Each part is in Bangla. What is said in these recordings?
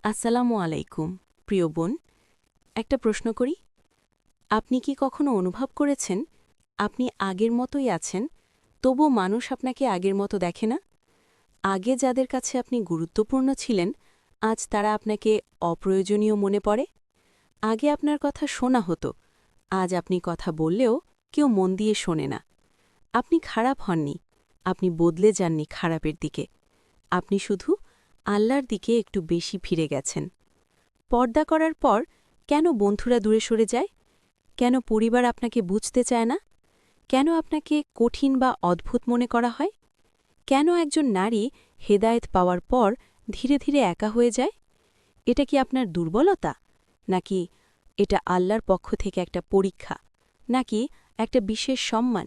আসসালামু আলাইকুম প্রিয় বোন, একটা প্রশ্ন করি। আপনি কি কখনো অনুভব করেছেন আপনি আগের মতোই আছেন, তবু মানুষ আপনাকে আগের মতো দেখে না? আগে যাদের কাছে আপনি গুরুত্বপূর্ণ ছিলেন, আজ তারা আপনাকে অপ্রয়োজনীয় মনে পড়ে। আগে আপনার কথা শোনা হতো, আজ আপনি কথা বললেও কেউ মন দিয়ে শোনে না। আপনি খারাপ হননি, আপনি বদলে যাননি খারাপের দিকে। আপনি শুধু আল্লাহর দিকে একটু বেশি ফিরে গেছেন। পর্দা করার পর কেন বন্ধুরা দূরে সরে যায়? কেন পরিবার আপনাকে বুঝতে চায় না? কেন আপনাকে কঠিন বা অদ্ভুত মনে করা হয়? কেন একজন নারী হেদায়েত পাওয়ার পর ধীরে ধীরে একা হয়ে যায়? এটা কি আপনার দুর্বলতা, নাকি এটা আল্লাহর পক্ষ থেকে একটা পরীক্ষা, নাকি একটা বিশেষ সম্মান?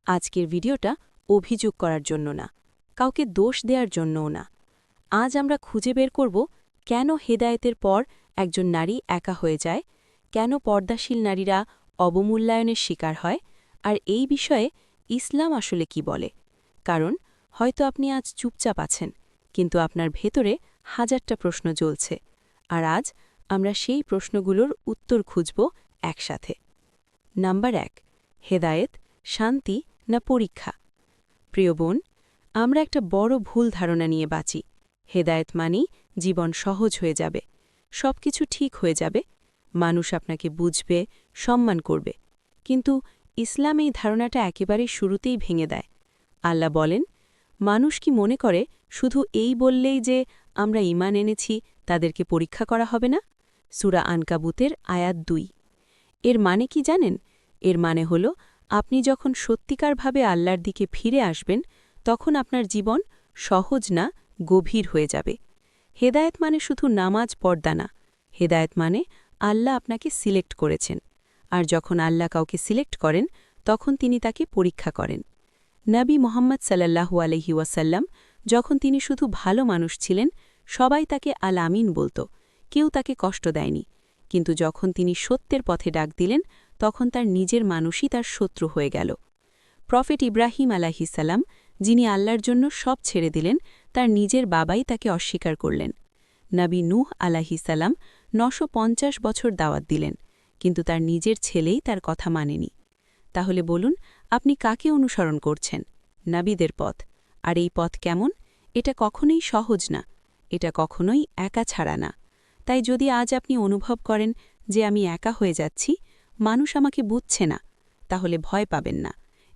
আজকের ভিডিওটা অভিযোগ করার জন্য না, কাউকে দোষ দেওয়ার জন্যও না। আজ আমরা খুঁজে বের করব কেন হেদায়েতের পর একজন নারী একা হয়ে যায়, কেন পর্দাশীল নারীরা অবমূল্যায়নের শিকার হয়, আর এই বিষয়ে ইসলাম আসলে কি বলে। কারণ হয়তো আপনি আজ চুপচাপ আছেন, কিন্তু আপনার ভেতরে হাজারটা প্রশ্ন জ্বলছে, আর আজ আমরা সেই প্রশ্নগুলোর উত্তর খুঁজব একসাথে। নাম্বার ১, হেদায়েত শান্তি না পরীক্ষা? প্রিয় বোন, আমরা একটা বড় ভুল ধারণা নিয়ে বাঁচি। হেদায়েত মানেই জীবন সহজ হয়ে যাবে, সবকিছু ঠিক হয়ে যাবে, মানুষ আপনাকে বুঝবে, সম্মান করবে। কিন্তু ইসলাম এই ধারণাটা একেবারে শুরুতেই ভেঙে দেয়। আল্লাহ বলেন, মানুষ কি মনে করে শুধু এই বললেই যে আমরা ঈমান এনেছি তাদেরকে পরীক্ষা করা হবে না? সূরা আনকাবুতের আয়াত ২। এর মানে কি জানেন? এর মানে হল, আপনি যখন সত্যিকারভাবে আল্লাহর দিকে ফিরে আসবেন, তখন আপনার জীবন সহজ না, গভীর হয়ে যাবে। হেদায়েত মানে শুধু নামাজ পড়া না, হেদায়েত মানে আল্লাহ আপনাকে সিলেক্ট করেছেন। আর যখন আল্লাহ কাউকে সিলেক্ট করেন, তখন তিনি তাকে পরীক্ষা করেন। নবী মোহাম্মদ সাল্লাল্লাহু আলাইহি ওয়াসাল্লাম যখন তিনি শুধু ভালো মানুষ ছিলেন, সবাই তাকে আল আমিন বলত, কেউ তাকে কষ্ট দেয়নি। কিন্তু যখন তিনি সত্যের পথে ডাক দিলেন, তখন তার নিজের মানুষই তার শত্রু হয়ে গেল। প্রফেট ইব্রাহিম আলাইহিসসালাম, যিনি আল্লাহর জন্য সব ছেড়ে দিলেন, তার নিজের বাবাই তাকে অস্বীকার করলেন। নবী নূহ আলাইহিসসালাম ৯৫০ বছর দাওয়াত দিলেন, কিন্তু তার নিজের ছেলেই তার কথা মানেনি। তাহলে বলুন, আপনি কাকে অনুসরণ করছেন? নাবীদের পথ। আর এই পথ কেমন? এটা কখনোই সহজ না, এটা কখনোই একা ছাড়া না। তাই যদি আজ আপনি অনুভব করেন যে আমি একা হয়ে যাচ্ছি, মানুষ আমাকে বুঝছে না, তাহলে ভয় পাবেন না।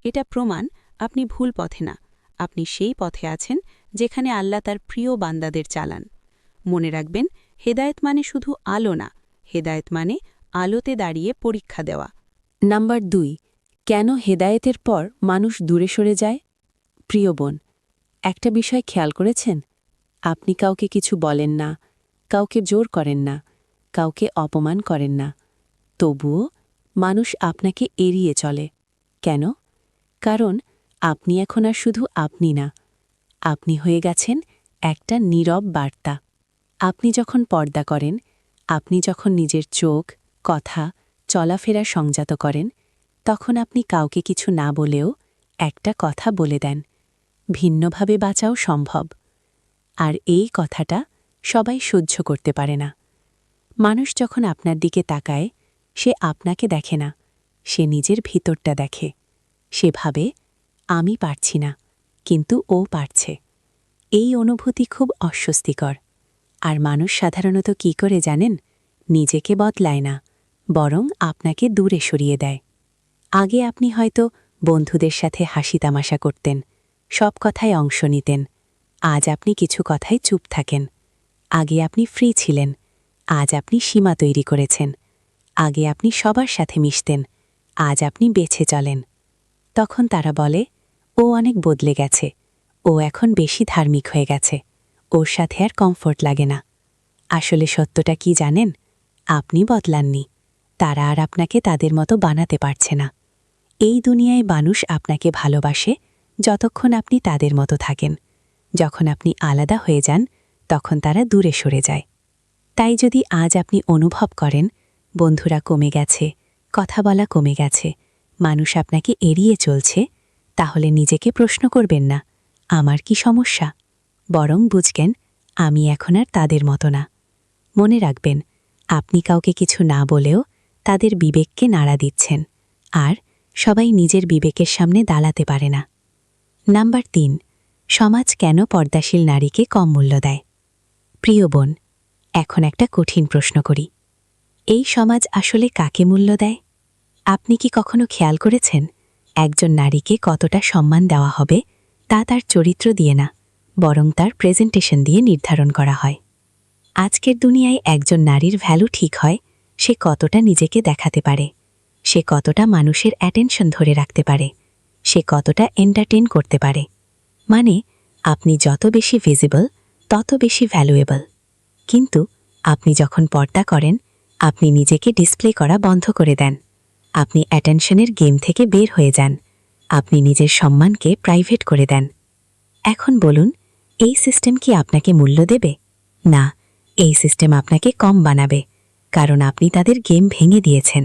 এটা প্রমাণ আপনি ভুল পথে না, আপনি সেই পথে আছেন যেখানে আল্লাহ তার প্রিয় বান্দাদের চালান। মনে রাখবেন, হেদায়েত মানে শুধু আলো না, হেদায়েত মানে আলোতে দাঁড়িয়ে পরীক্ষা দেওয়া। নাম্বার ২, কেন হেদায়েতের পর মানুষ দূরে সরে যায়? প্রিয় বোন, একটা বিষয় খেয়াল করেছেন? আপনি কাউকে কিছু বলেন না, কাউকে জোর করেন না, কাউকে অপমান করেন না, তবুও মানুষ আপনাকে এড়িয়ে চলে। কেন? কারণ আপনি এখন আর শুধু আপনি না, আপনি হয়ে গেছেন একটা নীরব বার্তা। আপনি যখন পর্দা করেন, আপনি যখন নিজের চোখ, কথা, চলাফেরা সংযত করেন, তখন আপনি কাউকে কিছু না বলেও একটা কথা বলে দেন, ভিন্নভাবে বাঁচাও সম্ভব। আর এই কথাটা সবাই সহ্য করতে পারে না। মানুষ যখন আপনার দিকে তাকায়, সে আপনাকে দেখে না, সে নিজের ভিতরটা দেখে। সে ভাবে, আমি পারছি না, কিন্তু ও পারছে। এই অনুভূতি খুব অস্বস্তিকর। আর মানুষ সাধারণত কি করে জানেন? নিজেকে বদলায় না, বরং আপনাকে দূরে সরিয়ে দেয়। আগে আপনি হয়তো বন্ধুদের সাথে হাসি তামাশা করতেন, সব কথায় অংশ নিতেন। আজ আপনি কিছু কথায় চুপ থাকেন। আগে আপনি ফ্রি ছিলেন, আজ আপনি সীমা তৈরি করেছেন। আগে আপনি সবার সাথে মিশতেন, আজ আপনি বেছে চলেন। তখন তারা বলে, ও অনেক বদলে গেছে, ও এখন বেশি ধার্মিক হয়ে গেছে, ওর সাথে আর কমফোর্ট লাগে না। আসলে সত্যটা কি জানেন? আপনি বদলাননি, তারা আর আপনাকে তাদের মতো বানাতে পারছে না। এই দুনিয়ায় মানুষ আপনাকে ভালোবাসে যতক্ষণ আপনি তাদের মতো থাকেন। যখন আপনি আলাদা হয়ে যান, তখন তারা দূরে সরে যায়। তাই যদি আজ আপনি অনুভব করেন বন্ধুরা কমে গেছে, কথা বলা কমে গেছে, মানুষ আপনাকে এড়িয়ে চলছে, তাহলে নিজেকে প্রশ্ন করবেন না, আমার কি সমস্যা? বরং বুঝবেন, আমি এখন আর তাদের মতো না। মনে রাখবেন, আপনি কাউকে কিছু না বলেও তাদের বিবেককে নাড়া দিচ্ছেন, আর সবাই নিজের বিবেকের সামনে দাঁড়াতে পারে না। নাম্বার 3, সমাজ কেন পর্দাশীল নারীকে কম মূল্য দেয়? প্রিয় বোন, এখন একটা কঠিন প্রশ্ন করি। এই সমাজ আসলে কাকে মূল্য দেয়? আপনি কি কখনো খেয়াল করেছেন একজন নারীকে কতটা সম্মান দেওয়া হবে তা তার চরিত্র দিয়ে না, বরং তার প্রেজেন্টেশন দিয়ে নির্ধারণ করা হয়। আজকের দুনিয়ায় একজন নারীর ভ্যালু ঠিক হয় সে কতটা নিজেকে দেখাতে পারে, সে কতটা মানুষের অ্যাটেনশন ধরে রাখতে পারে, সে কতটা এন্টারটেইন করতে পারে। মানে, আপনি যত বেশি ভিজিবল তত বেশি ভ্যালুয়েবল। কিন্তু আপনি যখন পর্দা করেন, আপনি নিজেকে ডিসপ্লে করা বন্ধ করে দেন। আপনি অ্যাটেনশনের গেম থেকে বের হয়ে যান। আপনি নিজের সম্মানকে প্রাইভেট করে দেন। এখন বলুন, এই সিস্টেম কি আপনাকে মূল্য দেবে? না, এই সিস্টেম আপনাকে কম বানাবে, কারণ আপনি তাদের গেম ভেঙে দিয়েছেন।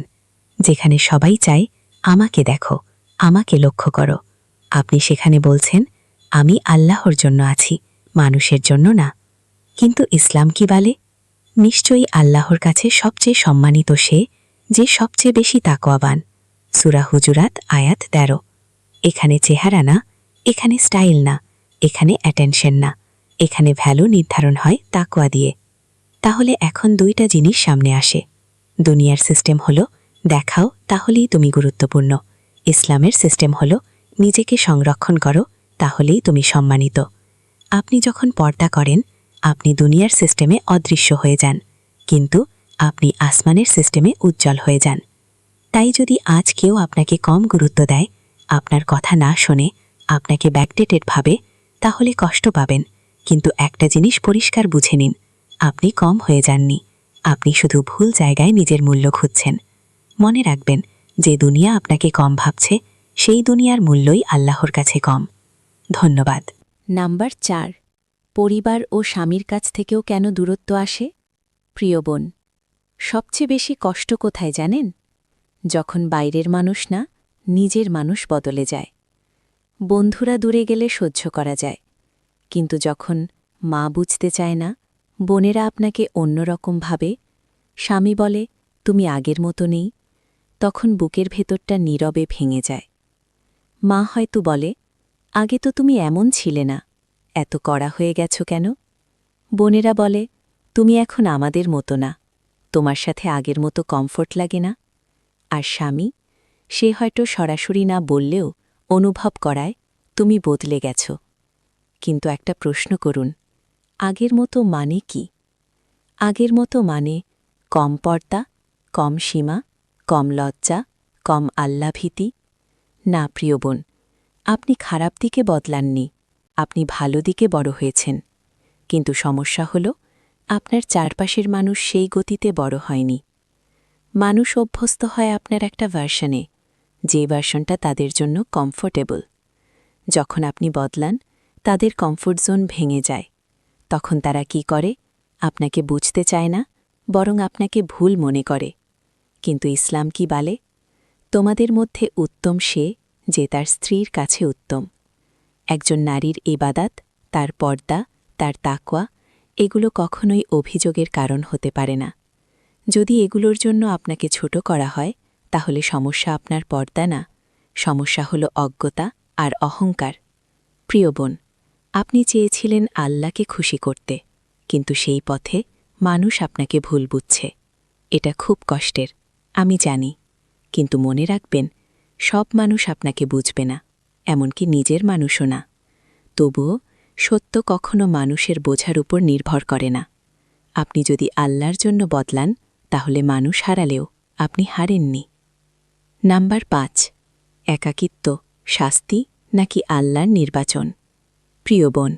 যেখানে সবাই চায় আমাকে দেখো, আমাকে লক্ষ্য করো, আপনি সেখানে বলছেন আমি আল্লাহর জন্য আছি, মানুষের জন্য না। কিন্তু ইসলাম কি বলে? নিশ্চয়ই আল্লাহর কাছে সবচেয়ে সম্মানিত সে যে সবচেয়ে বেশি তাকওয়াবান। সূরা হুজুরাত আয়াত 13। এখানে চেহারা না, এখানে স্টাইল না, এখানে অ্যাটেনশন না, এখানে ভ্যালু নির্ধারণ হয় তাকওয়া দিয়ে। তাহলে এখন দুইটা জিনিস সামনে আসে। দুনিয়ার সিস্টেম হলো দেখাও তাহলেই তুমি গুরুত্বপূর্ণ। ইসলামের সিস্টেম হলো নিজেকে সংরক্ষণ করো তাহলেই তুমি সম্মানিত। আপনি যখন পর্দা করেন, আপনি দুনিয়ার সিস্টেমে অদৃশ্য হয়ে যান, কিন্তু আপনি আসমানের সিস্টেমে উজ্জ্বল হয়ে যান। তাই যদি আজ কেউ আপনাকে কম গুরুত্ব দেয়, আপনার কথা না শোনে, আপনাকে ব্যাকডেটেড ভাবে, তাহলে কষ্ট পাবেন। কিন্তু একটা জিনিস পরিষ্কার বুঝে নিন, আপনি কম হয়ে যাননি, আপনি শুধু ভুল জায়গায় নিজের মূল্য খুঁজছেন। মনে রাখবেন, যে দুনিয়া আপনাকে কম ভাবছে, সেই দুনিয়ার মূল্যই আল্লাহর কাছে কম। ধন্যবাদ। নাম্বার 4, পরিবার ও স্বামীর কাছ থেকেও কেন দূরত্ব আসে? প্রিয় বোন, সবচেয়ে বেশি কষ্ট কোথায় জানেন? যখন বাইরের মানুষ না, নিজের মানুষ বদলে যায়। বন্ধুরা দূরে গেলে সহ্য করা যায়, কিন্তু যখন মা বুঝতে চায় না, বোনেরা আপনাকে অন্যরকম ভাবে, স্বামী বলে তুমি আগের মতো নেই, তখন বুকের ভেতরটা নীরবে ভেঙে যায়। মা হয়তো বলে আগে তো তুমি এমন ছিলে না, এত কড়া হয়ে গেছো কেন? বোনেরা বলে তুমি এখন আমাদের মতো না, তোমার সাথে আগের মতো কমফোর্ট লাগে না। আর স্বামী, সে হয়তো সরাসরি না বললেও অনুভব করায় তুমি বদলে গেছ। কিন্তু একটা প্রশ্ন করুন, আগের মতো মানে কি? আগের মতো মানে কম পর্দা, কম সীমা, কম লজ্জা, কম আল্লাভীতি? না প্রিয় বোন, আপনি খারাপ দিকে বদলাননি, আপনি ভালো দিকে বড় হয়েছেন। কিন্তু সমস্যা হল আপনার চারপাশের মানুষ সেই গতিতে বড় হয়নি। মানুষ অভ্যস্ত হয় আপনার একটা ভার্সনে, যে ভার্সনটা তাদের জন্য কমফোর্টেবল। যখন আপনি বদলান, তাদের কমফোর্ট জোন ভেঙে যায়। তখন তারা কি করে? আপনাকে বুঝতে চায় না, বরং আপনাকে ভুল মনে করে। কিন্তু ইসলাম কি বলে? তোমাদের মধ্যে উত্তম সে যে তার স্ত্রীর কাছে উত্তম। একজন নারীর ইবাদাত, তার পর্দা, তার তাকওয়া, এগুলো কখনোই অভিযোগের কারণ হতে পারে না। যদি এগুলোর জন্য আপনাকে ছোট করা হয়, তাহলে সমস্যা আপনার পর্দা না, সমস্যা হল অজ্ঞতা আর অহংকার। প্রিয় বোন, আপনি চেয়েছিলেন আল্লাহকে খুশি করতে, কিন্তু সেই পথে মানুষ আপনাকে ভুল বুঝছে। এটা খুব কষ্টের, আমি জানি। কিন্তু মনে রাখবেন, সব মানুষ আপনাকে বুঝবে না, এমনকি নিজের মানুষও না। তবুও সত্য কখনো মানুষের বোঝার উপর নির্ভর করে না। আপনি যদি আল্লাহর জন্য বদলান, তাহলে মানুষ হারালেও আপনি হারেননি। নাম্বার 5, একাকিত্ব শাস্তি নাকি আল্লাহর নির্বাচন? প্রিয় বোন,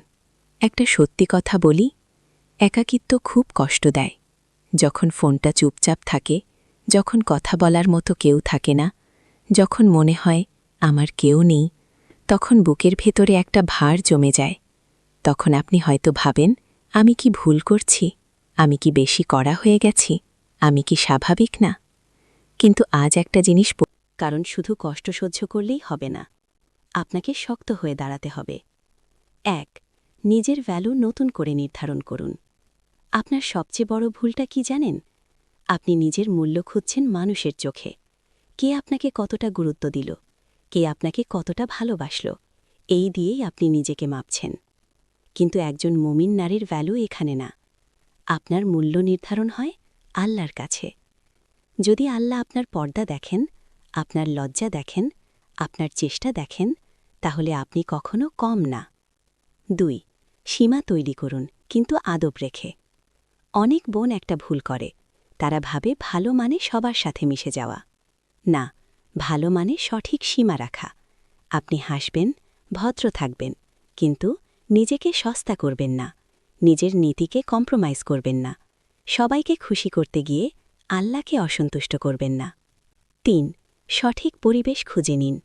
একটা সত্যি কথা বলি, একাকিত্ব খুব কষ্ট দেয়। যখন ফোনটা চুপচাপ থাকে, যখন কথা বলার মতো কেউ থাকে না, যখন মনে হয় আমার কেউ নেই, তখন বুকের ভেতরে একটা ভার জমে যায়। তখন আপনি হয়তো ভাবেন, আমি কি ভুল করছি? আমি কি বেশি কড়া হয়ে গেছি? আমি কি স্বাভাবিক না? কিন্তু আজ একটা জিনিস, কারণ শুধু কষ্ট সহ্য করলেই হবে না, আপনাকে শক্ত হয়ে দাঁড়াতে হবে। 1, নিজের ভ্যালু নতুন করে নির্ধারণ করুন। আপনার সবচেয়ে বড় ভুলটা কি জানেন? আপনি নিজের মূল্য খুঁজছেন মানুষের চোখে। কে আপনাকে কতটা গুরুত্ব দিল, কে আপনাকে কতটা ভালোবাসল, এই দিয়েই আপনি নিজেকে মাপছেন। কিন্তু একজন মুমিন নারীর ভ্যালু এখানে না। আপনার মূল্য নির্ধারণ হয় আল্লাহর কাছে। যদি আল্লাহ আপনার পর্দা দেখেন, আপনার লজ্জা দেখেন, আপনার চেষ্টা দেখেন, তাহলে আপনি কখনো কম না। 2. সীমা তৈরি করুন, কিন্তু আদব রেখে। অনেক বোন একটা ভুল করে। তারা ভাবে ভালো মানে সবার সাথে মিশে যাওয়া। না, ভালো মানে সঠিক সীমা রাখা। আপনি হাসবেন, ভদ্র থাকবেন, কিন্তু নিজেকে সস্তা করবেন না, নিজের নীতিকে কম্প্রোমাইজ করবেন না, সবাইকে খুশি করতে গিয়ে আল্লাহকে অসন্তুষ্ট করবেন না। 3. সঠিক পরিবেশ খুঁজে নিন।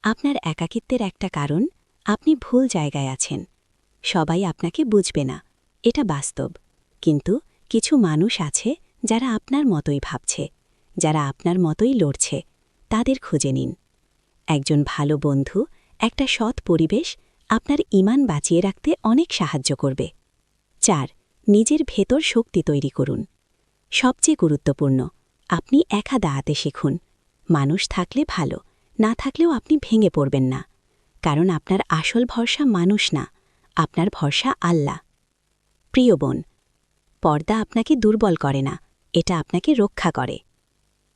আপনার একাকিত্বের একটা কারণ, আপনি ভুল জায়গায় আছেন। সবাই আপনাকে বুঝবে না, এটা বাস্তব। কিন্তু কিছু মানুষ আছে যারা আপনার মতোই ভাবছে, যারা আপনার মতোই লড়ছে, তাদের খুঁজে নিন। একজন ভালো বন্ধু, একটা সৎ পরিবেশ আপনার ঈমান বাঁচিয়ে রাখতে অনেক সাহায্য করবে। 4. নিজের ভেতর শক্তি তৈরি করুন। সবচেয়ে গুরুত্বপূর্ণ, আপনি একা দাঁড়াতে শিখুন। মানুষ থাকলে ভালো, না থাকলেও আপনি ভেঙে পড়বেন না। কারণ আপনার আসল ভরসা মানুষ না, আপনার ভরসা আল্লাহ। প্রিয় বোন, পর্দা আপনাকে দুর্বল করে না, এটা আপনাকে রক্ষা করে।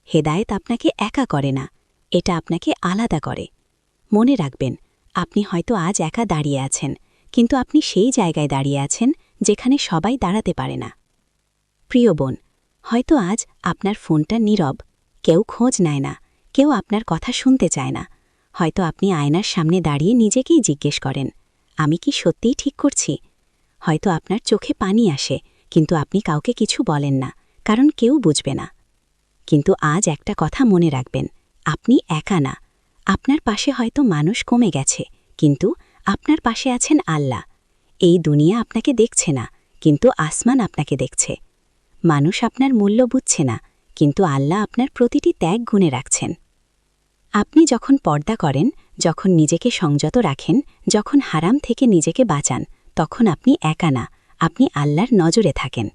হেদায়েত আপনাকে একা করে না, এটা আপনাকে আলাদা করে। মনে রাখবেন, আপনি হয়তো আজ একা দাঁড়িয়ে আছেন, কিন্তু আপনি সেই জায়গায় দাঁড়িয়ে আছেন যেখানে সবাই দাঁড়াতে পারে না। প্রিয় বোন, হয়তো আজ আপনার ফোনটা নীরব, কেউ খোঁজ নেয় না, কেউ আপনার কথা শুনতে চায় না। হয়তো আপনি আয়নার সামনে দাঁড়িয়ে নিজেকেই জিজ্ঞেস করেন, আমি কি সত্যিই ঠিক করছি? হয়তো আপনার চোখে পানি আসে, কিন্তু আপনি কাউকে কিছু বলেন না, কারণ কেউ বুঝবে না। কিন্তু আজ একটা কথা মনে রাখবেন, আপনি একা না। আপনার পাশে হয়তো মানুষ কমে গেছে, কিন্তু আপনার পাশে আছেন আল্লাহ। এই দুনিয়া আপনাকে দেখছে না, কিন্তু আসমান আপনাকে দেখছে। মানুষ আপনার মূল্য বুঝছে না, কিন্তু আল্লাহ আপনার প্রতিটি ত্যাগ গুণে রাখছেন। আপনি যখন পর্দা করেন, যখন নিজেকে সংযত রাখেন, যখন হারাম থেকে নিজেকে বাঁচান, তখন আপনি একা না, আপনি আল্লাহর নজরে থাকেন।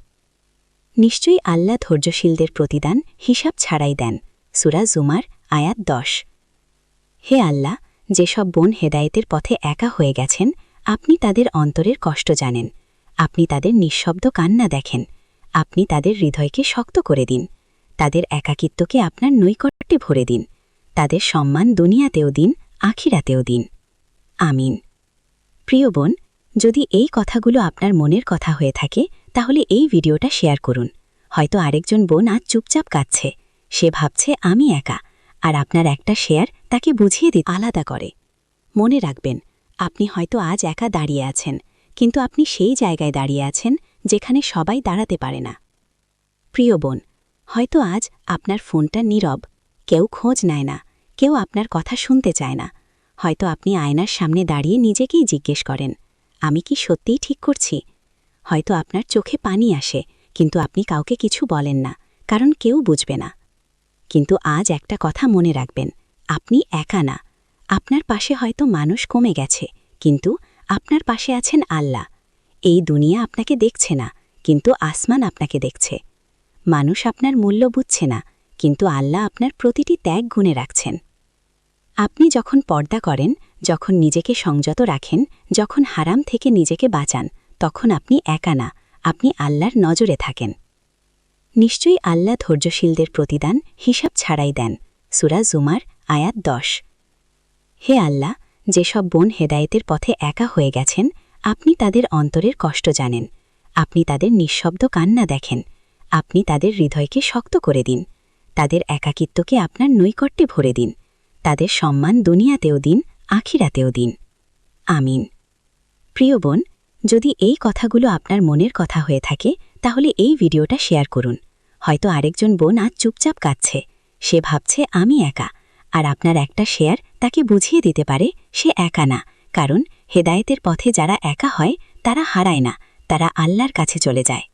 নিশ্চয়ই আল্লাহ ধৈর্যশীলদের প্রতিদান হিসাব ছাড়াই দেন। সূরা জুমার আয়াত 10। হে আল্লাহ, যেসব বোন হেদায়েতের পথে একা হয়ে গেছেন, আপনি তাদের অন্তরের কষ্ট জানেন। আপনি তাদের নিঃশব্দ কান্না দেখেন। আপনি তাদের হৃদয়কে শক্ত করে দিন। তাদের একাকিত্বকে আপনার নৈকট্যে ভরে দিন। তাদের সম্মান দুনিয়াতেও দিন, আখিরাতেও দিন। আমিন। প্রিয় বোন, যদি এই কথাগুলো আপনার মনের কথা হয়ে থাকে, তাহলে এই ভিডিওটা শেয়ার করুন। হয়তো আরেকজন বোন আজ চুপচাপ কাঁদছে, সে ভাবছে আমি একা, আর আপনার একটা শেয়ার তাকে বুঝিয়ে দিতে আলাদা করে। মনে রাখবেন, আপনি হয়তো আজ একা দাঁড়িয়ে আছেন, কিন্তু আপনি সেই জায়গায় দাঁড়িয়ে আছেন যেখানে সবাই দাঁড়াতে পারে না। প্রিয় বোন, হয়তো আজ আপনার ফোনটা নীরব, কেউ খোঁজ নেয় না, কেউ আপনার কথা শুনতে চায় না। হয়তো আপনি আয়নার সামনে দাঁড়িয়ে নিজেকেই জিজ্ঞেস করেন, আমি কি সত্যিই ঠিক করছি? হয়তো আপনার চোখে পানি আসে, কিন্তু আপনি কাউকে কিছু বলেন না, কারণ কেউ বুঝবে না। কিন্তু আজ একটা কথা মনে রাখবেন, আপনি একা না। আপনার পাশে হয়তো মানুষ কমে গেছে, কিন্তু আপনার পাশে আছেন আল্লাহ। এই দুনিয়া আপনাকে দেখছে না, কিন্তু আসমান আপনাকে দেখছে। মানুষ আপনার মূল্য বুঝছে না, কিন্তু আল্লাহ আপনার প্রতিটি ত্যাগ গুণে রাখছেন। আপনি যখন পর্দা করেন, যখন নিজেকে সংযত রাখেন, যখন হারাম থেকে নিজেকে বাঁচান, তখন আপনি একা না, আপনি আল্লাহর নজরে থাকেন। নিশ্চয়ই আল্লাহ ধৈর্যশীলদের প্রতিদান হিসাব ছাড়াই দেন। সূরা জুমার আয়াত 10। হে আল্লাহ, যেসব বোন হেদায়েতের পথে একা হয়ে গেছেন, আপনি তাদের অন্তরের কষ্ট জানেন। আপনি তাদের নিঃশব্দ কান্না দেখেন। আপনি তাদের হৃদয়কে শক্ত করে দিন। তাদের একাকিত্বকে আপনার নৈকট্যে ভরে দিন। তাদের সম্মান দুনিয়াতেও দিন, আখিরাতেও দিন। আমিন। প্রিয় বোন, যদি এই কথাগুলো আপনার মনের কথা হয়ে থাকে, তাহলে এই ভিডিওটা শেয়ার করুন। হয়তো আরেকজন বোন আজ চুপচাপ কাঁদছে, সে ভাবছে আমি একা, আর আপনার একটা শেয়ার তাকে বুঝিয়ে দিতে পারে সে একা না, কারণ হেদায়েতের পথে যারা একা হয় তারা হারায় না, তারা আল্লাহর কাছে চলে যায়।